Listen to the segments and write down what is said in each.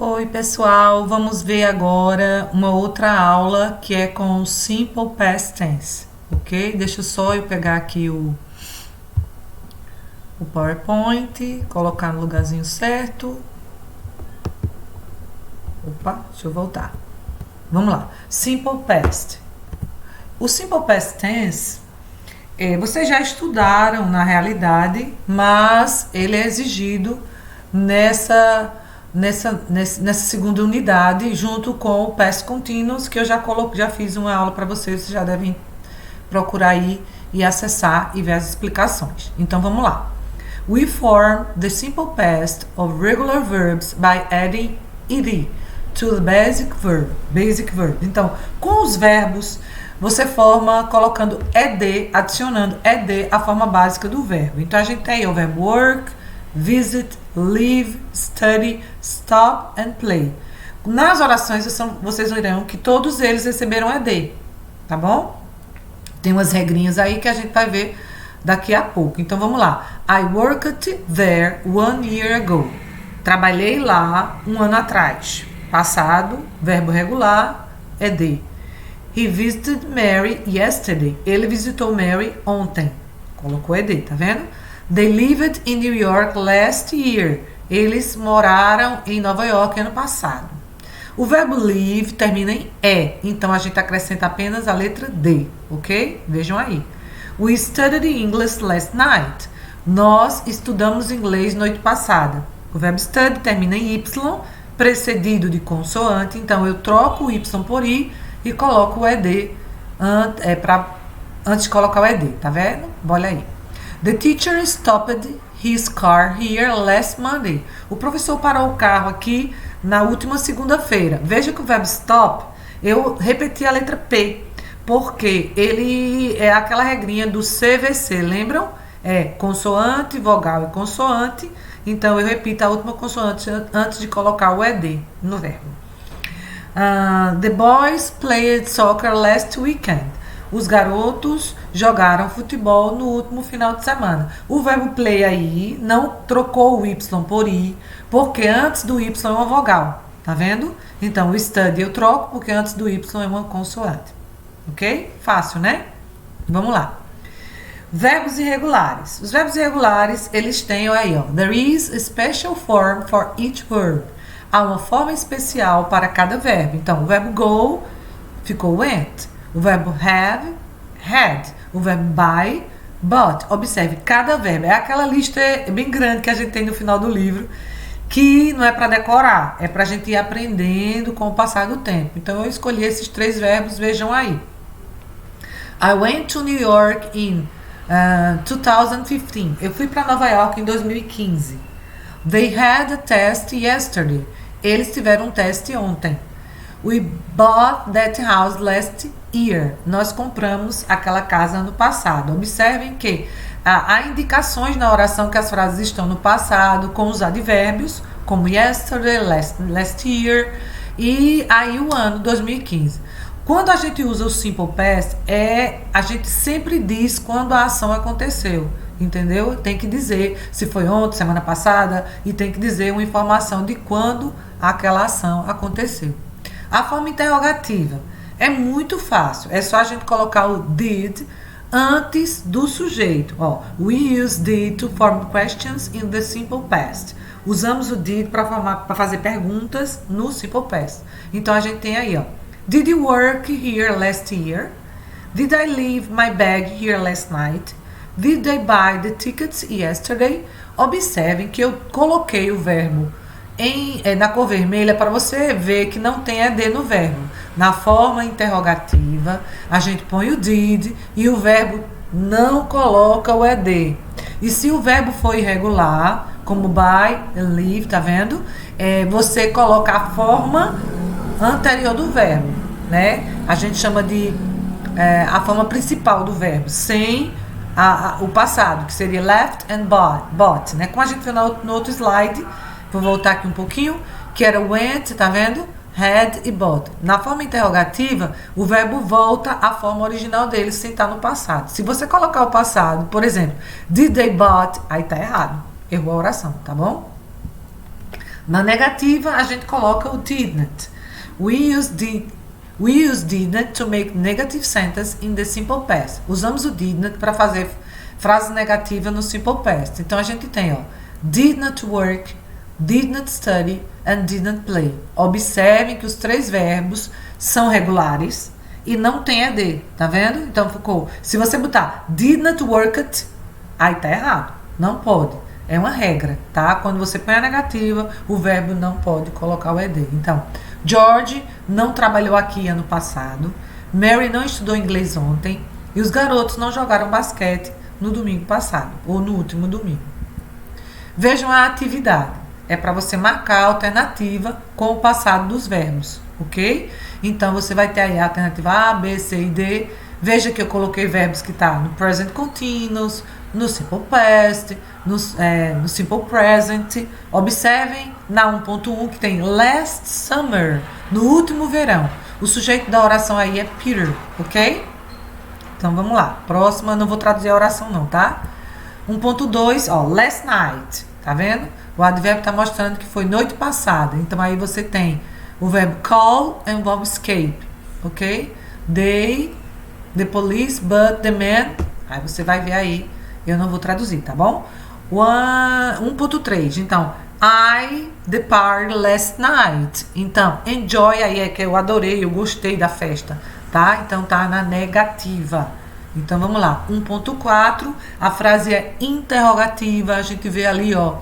Oi, pessoal, vamos ver agora uma outra aula que é com o Simple Past Tense, ok? Deixa só eu pegar aqui o PowerPoint, colocar no lugarzinho certo. Opa, deixa eu voltar. Vamos lá. Simple Past. O Simple Past Tense, vocês já estudaram na realidade, mas ele é exigido nessa segunda unidade, junto com o Past Continuous, que eu já fiz uma aula para vocês já devem procurar aí e acessar e ver as explicações. Então vamos lá. We form the simple past of regular verbs by adding ed to the basic verb. Então, com os verbos, você forma colocando ed, adicionando ed à forma básica do verbo. Então a gente tem aí o verbo work, visit, live, study, stop and play. Nas orações vocês verão que todos eles receberam ed, tá bom? Tem umas regrinhas aí que a gente vai ver daqui a pouco. Então vamos lá. I worked there 1 year ago. Trabalhei lá um ano atrás. Passado, verbo regular, ed. He visited Mary yesterday. Ele visitou Mary ontem. Colocou ed, tá vendo? They lived in New York last year. Eles moraram em Nova York ano passado. O verbo live termina em e, então a gente acrescenta apenas a letra D, ok? Vejam aí. We studied English last night. Nós estudamos inglês noite passada. O verbo study termina em y, precedido de consoante, então eu troco o y por i e coloco o ed antes de colocar o ed, tá vendo? Olha aí. The teacher stopped his car here last Monday. O professor parou o carro aqui na última segunda-feira. Veja que o verbo stop, eu repeti a letra P, porque ele é aquela regrinha do CVC, lembram? É consoante, vogal e consoante. Então eu repito a última consoante antes de colocar o ed no verbo. The boys played soccer last weekend. Os garotos jogaram futebol no último final de semana. O verbo play aí não trocou o y por i, porque antes do y é uma vogal, tá vendo? Então o study eu troco porque antes do y é uma consoante. Ok? Fácil, né? Vamos lá. Verbos irregulares. Os verbos irregulares, eles têm aí, ó. There is a special form for each verb. Há uma forma especial para cada verbo. Então, o verbo go ficou went. O verbo have, had. O verbo buy, bought. Observe, cada verbo. É aquela lista bem grande que a gente tem no final do livro, que não é para decorar, é para a gente ir aprendendo com o passar do tempo. Então, eu escolhi esses 3 verbos, vejam aí. I went to New York in 2015. Eu fui para Nova York em 2015. They had a test yesterday. Eles tiveram um teste ontem. We bought that house last year. Nós compramos aquela casa ano passado. Observem que há indicações na oração que as frases estão no passado com os advérbios, como yesterday, last year, e aí o ano 2015. Quando a gente usa o simple past, a gente sempre diz quando a ação aconteceu, entendeu? Tem que dizer se foi ontem, semana passada, e tem que dizer uma informação de quando aquela ação aconteceu. A forma interrogativa é muito fácil, é só a gente colocar o did antes do sujeito. Ó, we use did to form questions in the simple past. Usamos o did para fazer perguntas no simple past. Então a gente tem aí, ó. Did you work here last year? Did I leave my bag here last night? Did I buy the tickets yesterday? Observem que eu coloquei o verbo na cor vermelha para você ver que não tem ed no verbo. Na forma interrogativa, a gente põe o did e o verbo não coloca o ed. E se o verbo for irregular, como buy, leave, tá vendo? Você coloca a forma anterior do verbo, né? A gente chama de a forma principal do verbo, sem o passado, que seria left and bought, né? Como a gente viu no outro slide, vou voltar aqui um pouquinho, que era went, tá vendo? Had e bought. Na forma interrogativa, o verbo volta à forma original dele, sem estar no passado. Se você colocar o passado, por exemplo, did they bought, aí tá errado. Errou a oração, tá bom? Na negativa, a gente coloca o didn't. We use didn't to make negative sentence in the simple past. Usamos o didn't para fazer frase negativa no simple past. Então, a gente tem, ó, did not work, did not study and did not play. Observem que os 3 verbos são regulares e não tem ED, tá vendo? Então, ficou, se você botar did not work it, aí tá errado, não pode. É uma regra, tá? Quando você põe a negativa, o verbo não pode colocar o ED. Então, George não trabalhou aqui ano passado, Mary não estudou inglês ontem e os garotos não jogaram basquete no domingo passado, ou no último domingo. Vejam a atividade. É para você marcar a alternativa com o passado dos verbos, ok? Então, você vai ter aí a alternativa A, B, C e D. Veja que eu coloquei verbos que tá no present continuous, no simple past, no simple present. Observem na 1.1 que tem last summer, no último verão. O sujeito da oração aí é Peter, ok? Então, vamos lá. Próxima, não vou traduzir a oração não, tá? 1.2, ó, last night, tá vendo? O advérbio tá mostrando que foi noite passada. Então, aí você tem o verbo call and verbo escape, ok? They, the police, but the man. Aí você vai ver aí, eu não vou traduzir, tá bom? 1.3, então, I depart last night. Então, enjoy aí é que eu adorei, eu gostei da festa, tá? Então, tá na negativa. Então, vamos lá. 1.4, a frase é interrogativa. A gente vê ali, ó,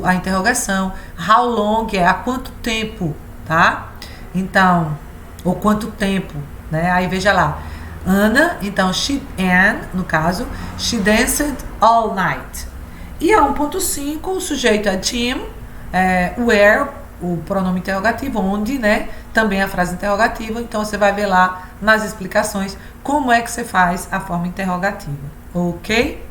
a interrogação. How long é há quanto tempo, tá? Então, ou quanto tempo, né? Aí, veja lá. Ana, então, Anne, no caso, she danced all night. E a 1.5, o sujeito é Tim, where, o pronome interrogativo, onde, né? Também a frase interrogativa. Então, você vai ver lá nas explicações como é que você faz a forma interrogativa, ok?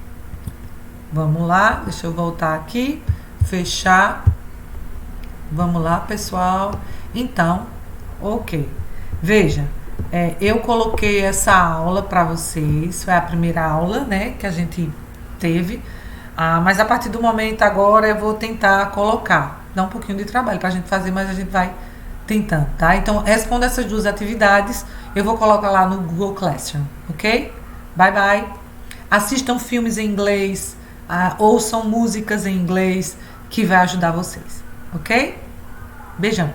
Vamos lá, deixa eu voltar aqui, fechar. Vamos lá, pessoal. Então, ok. Veja, eu coloquei essa aula para vocês, foi a primeira aula, né, que a gente teve. Mas a partir do momento agora eu vou tentar colocar, dá um pouquinho de trabalho para a gente fazer, mas a gente vai tentando, tá? Então, responda essas 2 atividades, eu vou colocar lá no Google Classroom, ok? Bye, bye. Assistam filmes em inglês, ouçam músicas em inglês, que vai ajudar vocês, ok? Beijão.